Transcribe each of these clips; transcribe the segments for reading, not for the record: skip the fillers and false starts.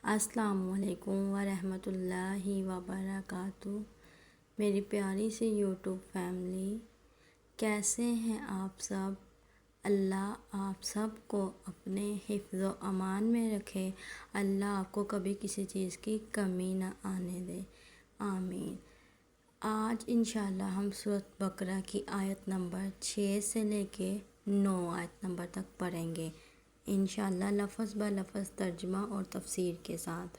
السلام علیکم ورحمۃ اللہ وبرکاتہ۔ میری پیاری سی یوٹیوب فیملی، کیسے ہیں آپ سب؟ اللہ آپ سب کو اپنے حفظ و امان میں رکھے۔ اللہ آپ کو کبھی کسی چیز کی کمی نہ آنے دے، آمین۔ آج انشاءاللہ ہم سورۃ بقرہ کی آیت نمبر 6 سے لے کے 9 آیت نمبر تک پڑھیں گے، انشاءاللہ لفظ بہ لفظ ترجمہ اور تفسیر کے ساتھ۔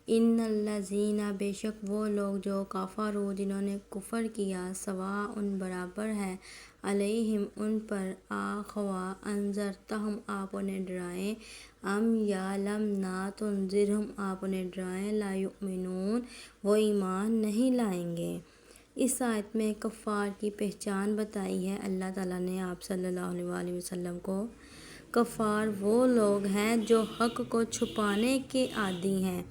ان الذین، بے شک وہ لوگ جو کفروا، جنہوں نے کفر کیا، سواء برابر ہے، علیہم ان پر، آخوا انذرتہم آپ انہیں ڈرائیں، ام یا لم نہ تنذرہم آپ انہیں ڈرائیں، لا یؤمنون وہ ایمان نہیں لائیں گے۔ اس آیت میں کفار کی پہچان بتائی ہے اللہ تعالیٰ نے آپ صلی اللہ علیہ وسلم کو۔ کفار وہ لوگ ہیں جو حق کو چھپانے کے عادی ہیں۔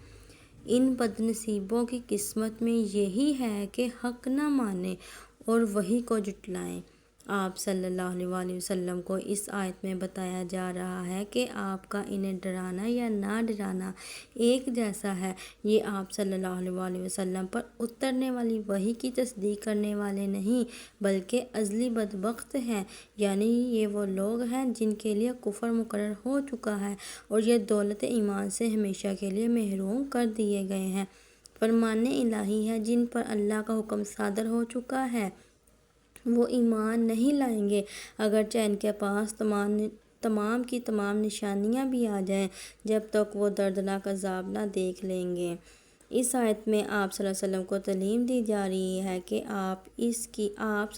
ان بد نصیبوں کی قسمت میں یہی ہے کہ حق نہ مانیں اور وحی کو جھٹلائیں۔ آپ صلی اللہ علیہ وسلم کو اس آیت میں بتایا جا رہا ہے کہ آپ کا انہیں ڈرانا یا نہ ڈرانا ایک جیسا ہے۔ یہ آپ صلی اللہ علیہ وسلم پر اترنے والی وحی کی تصدیق کرنے والے نہیں بلکہ ازلی بدبخت ہیں، یعنی یہ وہ لوگ ہیں جن کے لیے کفر مقرر ہو چکا ہے اور یہ دولت ایمان سے ہمیشہ کے لیے محروم کر دیے گئے ہیں۔ فرمان الہی ہے، جن پر اللہ کا حکم صادر ہو چکا ہے وہ ایمان نہیں لائیں گے، اگرچہ ان کے پاس تمام کی تمام نشانیاں بھی آ جائیں، جب تک وہ دردناک عذاب نہ دیکھ لیں گے۔ اس آیت میں آپ صلی اللہ علیہ وسلم کو تعلیم دی جا رہی ہے کہ آپ صلی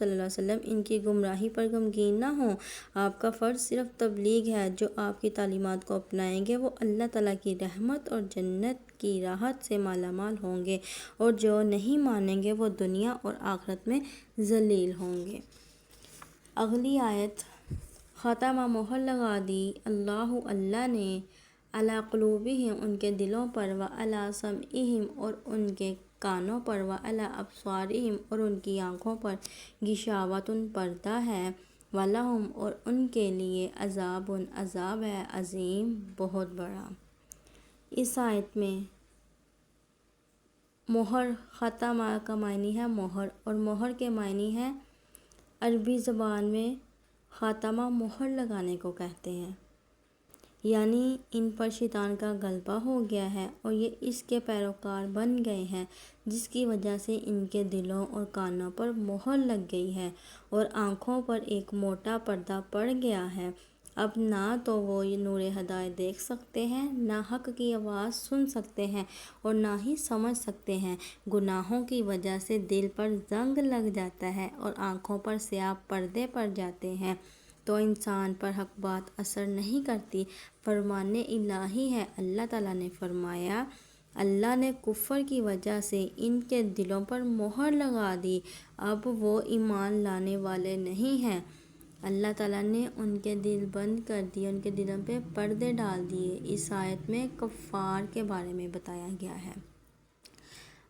اللہ علیہ وسلم ان کی گمراہی پر غمگین نہ ہوں۔ آپ کا فرض صرف تبلیغ ہے۔ جو آپ کی تعلیمات کو اپنائیں گے وہ اللہ تعالیٰ کی رحمت اور جنت کی راحت سے مالا مال ہوں گے، اور جو نہیں مانیں گے وہ دنیا اور آخرت میں ذلیل ہوں گے۔ اگلی آیت، ختم مہر لگا دی اللہ نے، علی قلوبہم ان کے دلوں پر، وعلی سمعہم اور ان کے کانوں پر، وعلی ابصارہم اور ان کی آنکھوں پر، غشاوۃ پردہ ہے، ولہم اور ان کے لیے عذاب عذاب ہے، عظیم بہت بڑا۔ اس آیت میں مہر، ختم کا معنی ہے مہر، اور مہر کے معنی ہے عربی زبان میں خاتمہ مہر لگانے کو کہتے ہیں، یعنی ان پر شیطان کا غلبہ ہو گیا ہے اور یہ اس کے پیروکار بن گئے ہیں، جس کی وجہ سے ان کے دلوں اور کانوں پر مہر لگ گئی ہے اور آنکھوں پر ایک موٹا پردہ پڑ گیا ہے۔ اب نہ تو وہ نور ہدایت دیکھ سکتے ہیں، نہ حق کی آواز سن سکتے ہیں اور نہ ہی سمجھ سکتے ہیں۔ گناہوں کی وجہ سے دل پر زنگ لگ جاتا ہے اور آنکھوں پر سیاہ پردے پڑ جاتے ہیں، تو انسان پر حق بات اثر نہیں کرتی۔ فرمان الہی ہے، اللہ تعالیٰ نے فرمایا، اللہ نے کفر کی وجہ سے ان کے دلوں پر مہر لگا دی، اب وہ ایمان لانے والے نہیں ہیں۔ اللہ تعالیٰ نے ان کے دل بند کر دیے، ان کے دلوں پہ پردے ڈال دیے۔ اس آیت میں کفار کے بارے میں بتایا گیا ہے۔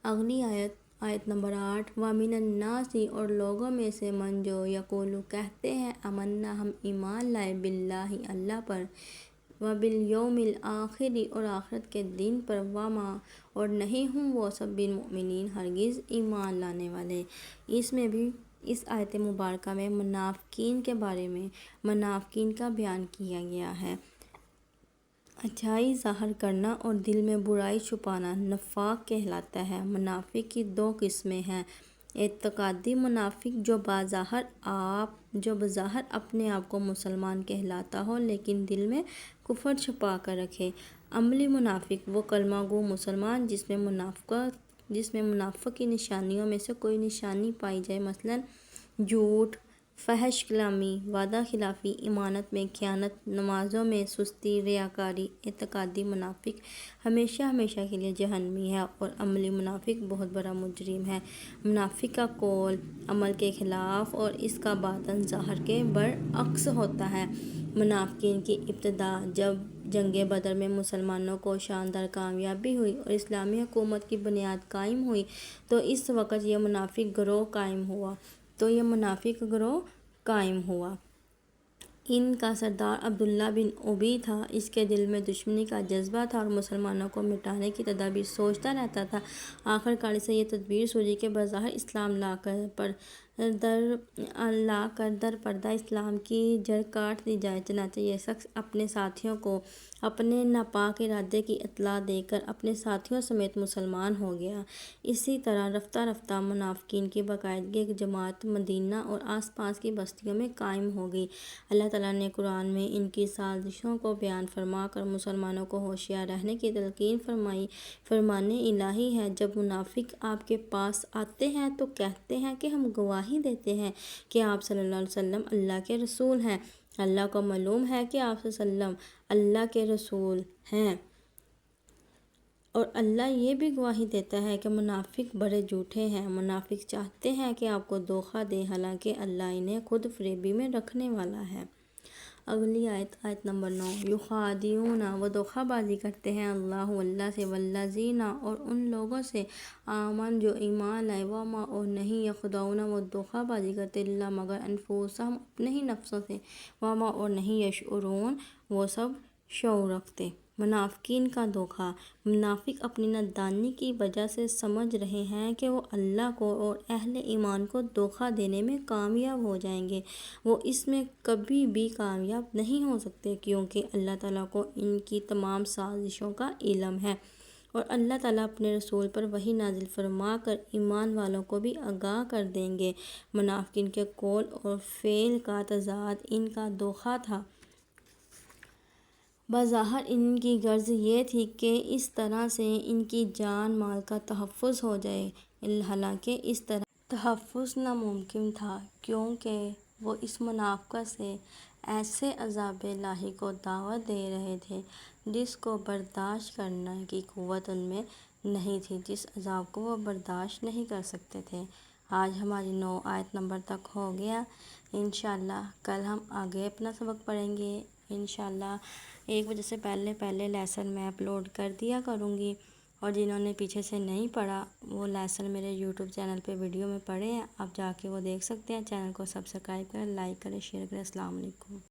اگلی آیت، آیت نمبر 8، وَمِنَ النَّاسِ اور لوگوں میں سے من جو یقول کہتے ہیں، آمنا ہم ایمان لائے، باللہ اللہ پر، وبالیوم الآخر اور آخرت کے دن پر، وما اور نہیں ہوں وہ سب بالمؤمنین ہرگز ایمان لانے والے۔ اس میں بھی اس آیت مبارکہ میں منافقین کے بارے میں، منافقین کا بیان کیا گیا ہے۔ اچھائی ظاہر کرنا اور دل میں برائی چھپانا نفاق کہلاتا ہے۔ منافق کی دو قسمیں ہیں، اعتقادی منافق جو بظاہر اپنے آپ کو مسلمان کہلاتا ہو لیکن دل میں کفر چھپا کر رکھے۔ عملی منافق وہ کلمہ گو مسلمان جس میں منافق کی نشانیوں میں سے کوئی نشانی پائی جائے، مثلا جھوٹ، فحش کلامی، وعدہ خلافی، ایمانت میں خیانت، نمازوں میں سستی، ریاکاری۔ اعتقادی منافق ہمیشہ کے لیے جہنمی ہے اور عملی منافق بہت بڑا مجرم ہے۔ منافق کا قول عمل کے خلاف اور اس کا باطن ظاہر کے برعکس ہوتا ہے۔ منافقین کی ابتدا جب جنگ بدر میں مسلمانوں کو شاندار کامیابی ہوئی اور اسلامی حکومت کی بنیاد قائم ہوئی تو اس وقت یہ منافق گروہ قائم ہوا۔ ان کا سردار عبداللہ بن ابی تھا۔ اس کے دل میں دشمنی کا جذبہ تھا اور مسلمانوں کو مٹانے کی تدابیر سوچتا رہتا تھا۔ آخرکار اسے یہ تدبیر سوجھی کہ بظاہر اسلام لا کر در پردہ اسلام کی جڑ کاٹ دی جائے۔ چنانچہ یہ شخص اپنے ساتھیوں کو اپنے ناپاک ارادے کی اطلاع دے کر اپنے ساتھیوں سمیت مسلمان ہو گیا۔ اسی طرح رفتہ رفتہ منافقین کی باقاعدگی ایک جماعت مدینہ اور آس پاس کی بستیوں میں قائم ہو گئی۔ اللہ تعالیٰ نے قرآن میں ان کی سازشوں کو بیان فرما کر مسلمانوں کو ہوشیار رہنے کی تلقین فرمائی۔ فرمان الہی ہے، جب منافق آپ کے پاس آتے ہیں تو کہتے ہیں کہ ہم گواہی دیتے ہیں کہ آپ صلی اللہ علیہ وسلم اللہ کے رسول ہیں۔ اللہ کو معلوم ہے کہ آپ صلی اللہ علیہ وسلم اللہ کے رسول ہیں، اور اللہ یہ بھی گواہی دیتا ہے کہ منافق بڑے جھوٹے ہیں۔ منافق چاہتے ہیں کہ آپ کو دھوکہ دیں، حالانکہ اللہ انہیں خود فریبی میں رکھنے والا ہے۔ اگلی آیت نمبر 9۔ یخادعون، وہ دھوکہ بازی کرتے ہیں اللہ سے، والذین، اور ان لوگوں سے، آمن، جو ایمان لائے، وما، اور نہیں، یخدعون، وہ دھوکہ بازی کرتے الا مگر انفسہم، اپنے ہی نفسوں سے، وما، اور نہیں، یشعرون، وہ سب شعور رکھتے۔ منافقین کا دھوکہ۔ منافق اپنی نادانی کی وجہ سے سمجھ رہے ہیں کہ وہ اللہ کو اور اہل ایمان کو دھوکہ دینے میں کامیاب ہو جائیں گے۔ وہ اس میں کبھی بھی کامیاب نہیں ہو سکتے، کیونکہ اللہ تعالیٰ کو ان کی تمام سازشوں کا علم ہے، اور اللہ تعالیٰ اپنے رسول پر وحی نازل فرما کر ایمان والوں کو بھی آگاہ کر دیں گے۔ منافقین کے قول اور فعل کا تضاد ان کا دھوکہ تھا۔ بظاہر ان کی غرض یہ تھی کہ اس طرح سے ان کی جان مال کا تحفظ ہو جائے، حالانکہ اس طرح تحفظ ناممکن تھا، کیونکہ وہ اس منافقت سے ایسے عذاب الہی کو دعوت دے رہے تھے جس کو برداشت کرنے کی قوت ان میں نہیں تھی، جس عذاب کو وہ برداشت نہیں کر سکتے تھے۔ آج ہماری 9 آیت نمبر تک ہو گیا۔ انشاءاللہ کل ہم آگے اپنا سبق پڑھیں گے۔ انشاءاللہ 1 بجے سے پہلے لیسن میں اپلوڈ کر دیا کروں گی، اور جنہوں نے پیچھے سے نہیں پڑھا وہ لیسن میرے یوٹیوب چینل پہ ویڈیو میں پڑھے ہیں، آپ جا کے وہ دیکھ سکتے ہیں۔ چینل کو سبسکرائب کریں، لائک کریں، شیئر کریں۔ السلام علیکم۔